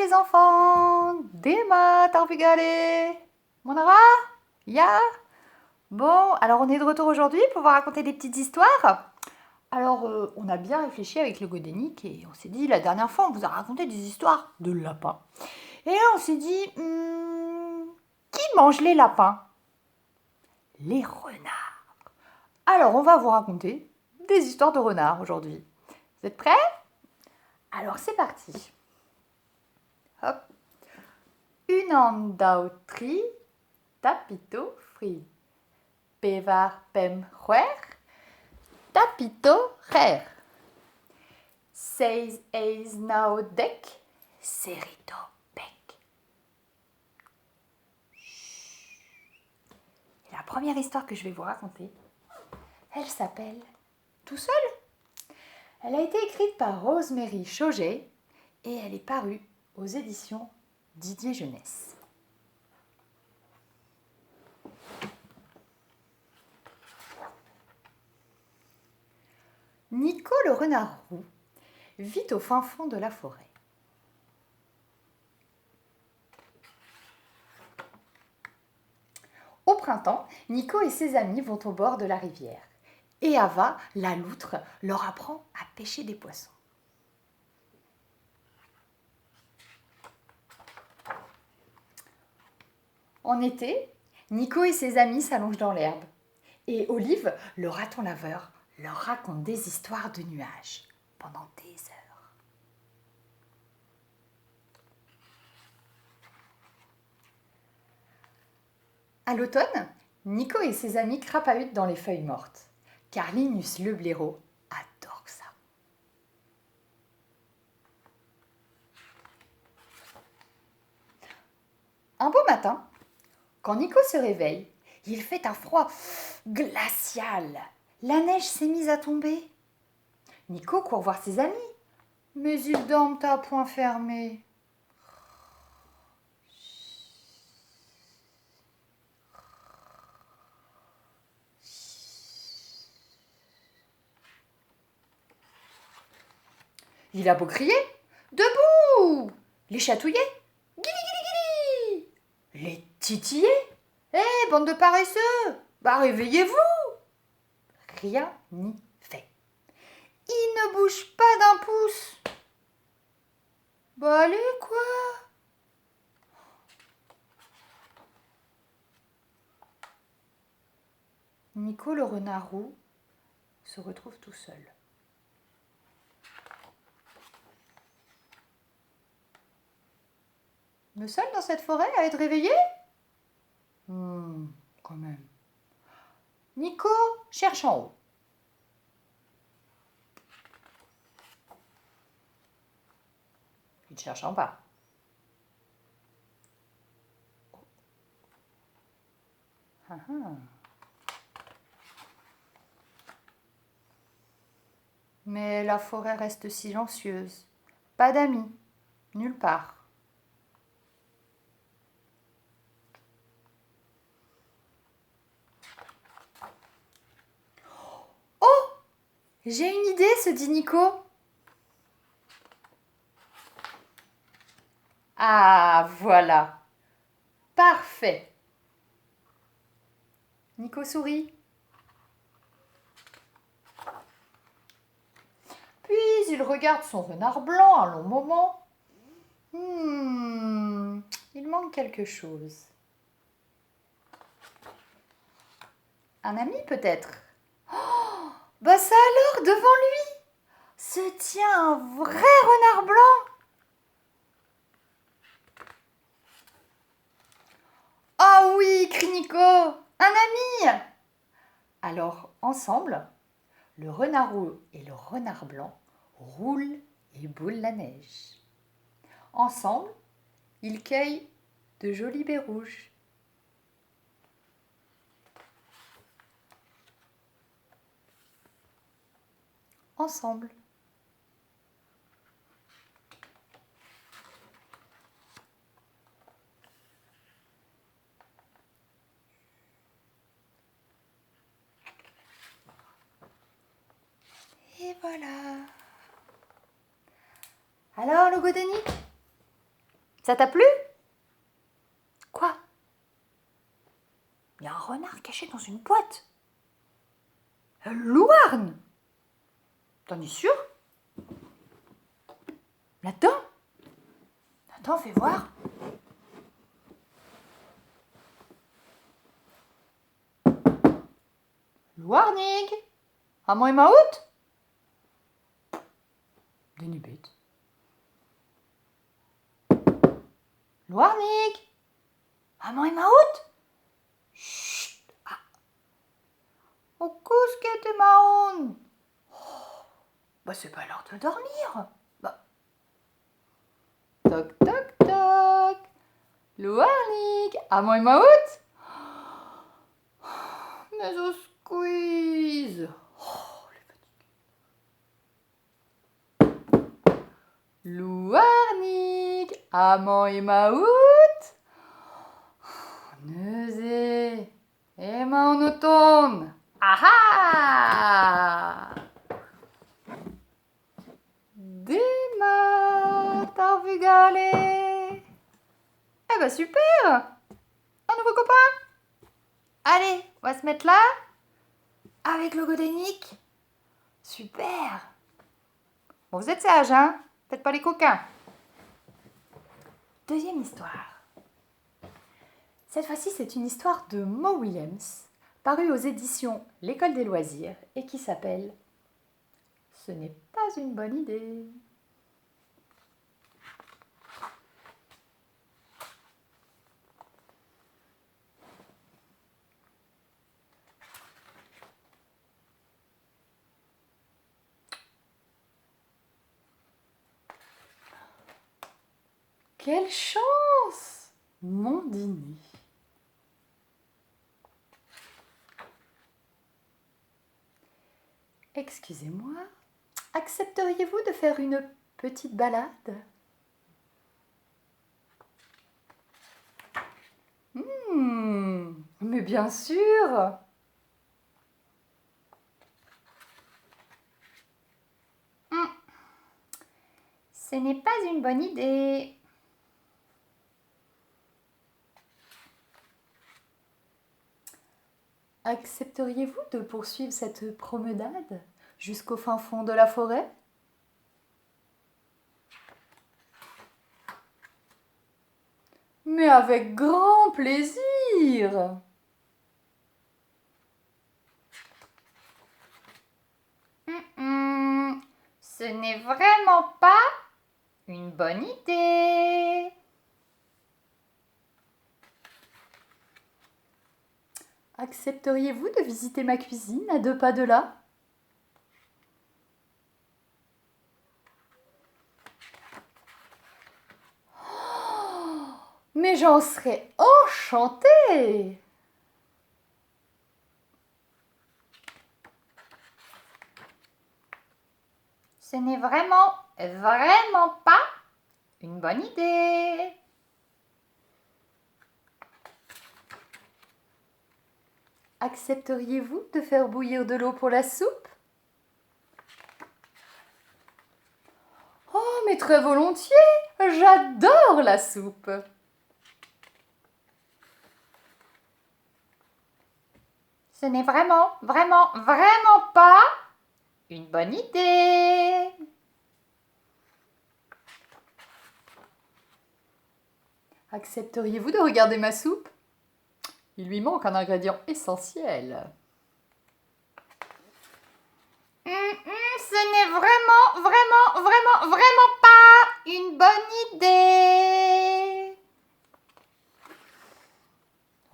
les enfants! Dema, Tarvigale! Monara? Ya? Bon, alors on est de retour aujourd'hui pour vous raconter des petites histoires. Alors, on a bien réfléchi avec le Godénic et on s'est dit, la dernière fois, on vous a raconté des histoires de lapins. Et là, on s'est dit, qui mange les lapins? Les renards. Alors, on va vous raconter des histoires de renards aujourd'hui. Vous êtes prêts? Alors, c'est parti. Hop. Une andautri, tapito fri. Pevar pem juer, tapito rer. Seis eis nao dec, serito bec. Et la première histoire que je vais vous raconter, elle s'appelle Tout seul. Elle a été écrite par Rosemary Chauget et elle est parue aux éditions Didier Jeunesse. Nico le renard roux vit au fin fond de la forêt. Au printemps, Nico et ses amis vont au bord de la rivière. Et Ava, la loutre, leur apprend à pêcher des poissons. En été, Nico et ses amis s'allongent dans l'herbe. Et Olive, le raton laveur, leur raconte des histoires de nuages pendant des heures. À l'automne, Nico et ses amis crapahutent dans les feuilles mortes, car Linus le blaireau adore ça. Un beau matin, quand Nico se réveille, il fait un froid glacial. La neige s'est mise à tomber. Nico court voir ses amis, mais ils dorment à point fermé. Il a beau crier, debout, les chatouiller, guili guili guili, les titiller. Eh, bande de paresseux, bah réveillez-vous. Rien n'y fait. Il ne bouge pas d'un pouce. Bah allez, quoi? Nico le renard roux se retrouve tout seul. Le seul dans cette forêt à être réveillé? Quand même. Nico cherche en haut. Il cherche en bas. Ah, ah. Mais la forêt reste silencieuse. Pas d'amis, nulle part. Oh! J'ai une idée, se dit Nico. Ah, voilà. Parfait. Nico sourit. Puis il regarde son renard blanc un long moment. Il manque quelque chose. Un ami peut-être? Oh, bah ça alors, devant lui, se tient un vrai renard blanc. Ah oui, crie Nico, un ami! Alors, ensemble, le renard roux et le renard blanc roulent et boulent la neige. Ensemble, ils cueillent de jolis baies rouges. Ensemble. Et voilà. Alors, le Godénic, Ça t'a plu? Quoi? Il y a un renard caché dans une boîte. Louarn! T'en es sûr? Là-dedans? Attends, fais voir. Louarnig! Amant et Maout? Den är bit. Louarnig! Amant et Maout? Chut! Ah. Oh, qu'est-ce que t'es Maoun? Oh, bah c'est pas l'heure de dormir. Bah. Toc toc toc. Louarnig! Amant et Maout? Mais au squeeze! Oh, les fatigues. Louarnig! Amant et Maout? Neuze! Emma en automne! Aha! Dema! T'as vu galer? Eh ben super! Un nouveau copain! Allez, on va se mettre là avec le Godénique. Super! Bon, vous êtes sages, hein? Faites pas les coquins. Deuxième histoire. Cette fois-ci, c'est une histoire de Mo Willems, parue aux éditions L'École des loisirs et qui s'appelle « Ce n'est pas une bonne idée ». Quelle chance! Mon dîner. Excusez-moi, accepteriez-vous de faire une petite balade? Mais bien sûr! Ce n'est pas une bonne idée. Accepteriez-vous de poursuivre cette promenade jusqu'au fin fond de la forêt? Mais avec grand plaisir! Ce n'est vraiment pas une bonne idée. Accepteriez-vous de visiter ma cuisine à 2 pas de là? Oh, mais j'en serais enchantée! Ce n'est vraiment pas une bonne idée. Accepteriez-vous de faire bouillir de l'eau pour la soupe? Oh, mais très volontiers! J'adore la soupe! Ce n'est vraiment pas une bonne idée. Accepteriez-vous de regarder ma soupe? Il lui manque un ingrédient essentiel. Ce n'est vraiment pas une bonne idée.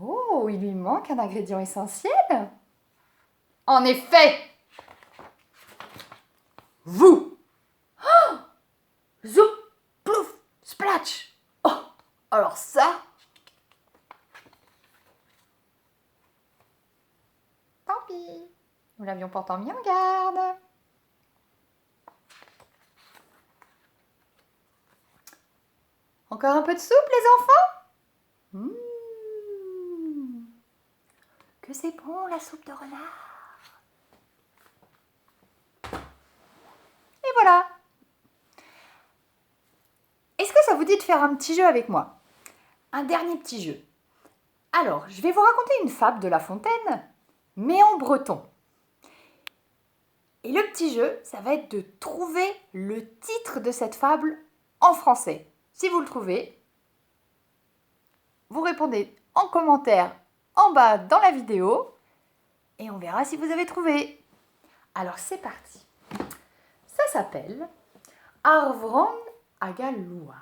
Oh, il lui manque un ingrédient essentiel? En effet! Vous! Oh, zoup, plouf, splatch! Oh, alors ça... Tant pis, nous l'avions pourtant mis en garde. Encore un peu de soupe, les enfants? Que c'est bon, la soupe de renard. Et voilà. Est-ce que ça vous dit de faire un petit jeu avec moi. Un dernier petit jeu. Alors, je vais vous raconter une fable de La Fontaine, mais en breton. Et le petit jeu, ça va être de trouver le titre de cette fable en français. Si vous le trouvez, vous répondez en commentaire en bas dans la vidéo et on verra si vous avez trouvé. Alors c'est parti. Ça s'appelle Arvron hag Louarn.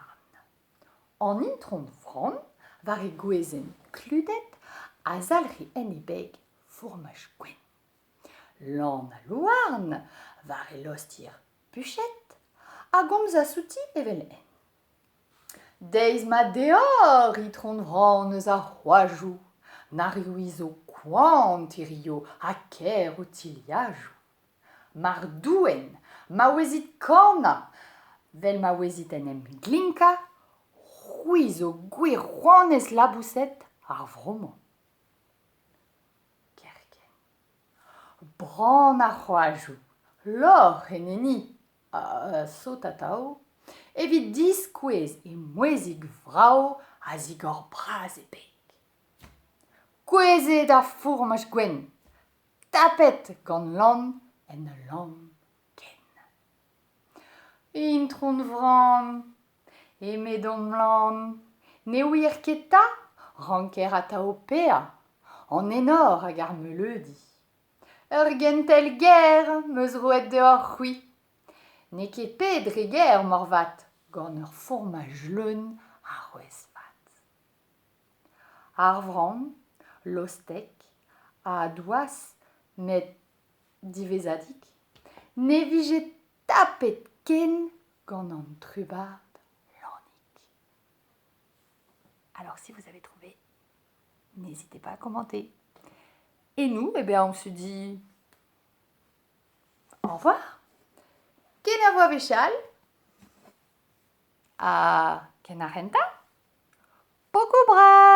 En intron vron var e gwezen kludet a zalri en e beg fourmaj gwen. L'an a Louarn var e lostir buchet a gomz a souti evel en. Deiz ma deor itron vron eus a c'hoajou, na riouizo kwant e rio a ker o tiliajou. Mar douen, ma ouezit kana, vel ma ouezit en em glinka, rouizo gwe rouanez labousset ar vroman. Kerken. Bran a c'hoajou, lor en eni a sotatao, evit diskouez e mouezig vrao a zigor braz e beg. Kwezet a fourmaj gwen, tapet gant lan en lan ken. Intron vran, e medom lan, ne ouir ket ta, ranker a tao pea, an enor hag ar meleudi. Ur gentel ger meus roet deoc'h c'hwi, ne ket pet dre ger morvat, gant ur fourmaj leun a c'hwez vat. Ar vran, lostek, a douas met divezadik, ne vije tapet ken gant an trubad lannik. Alors si vous avez trouvé, n'hésitez pas à commenter. Et nous, eh bien, on se dit au revoir. Ken a voa vechal a ken a renta, poko bra.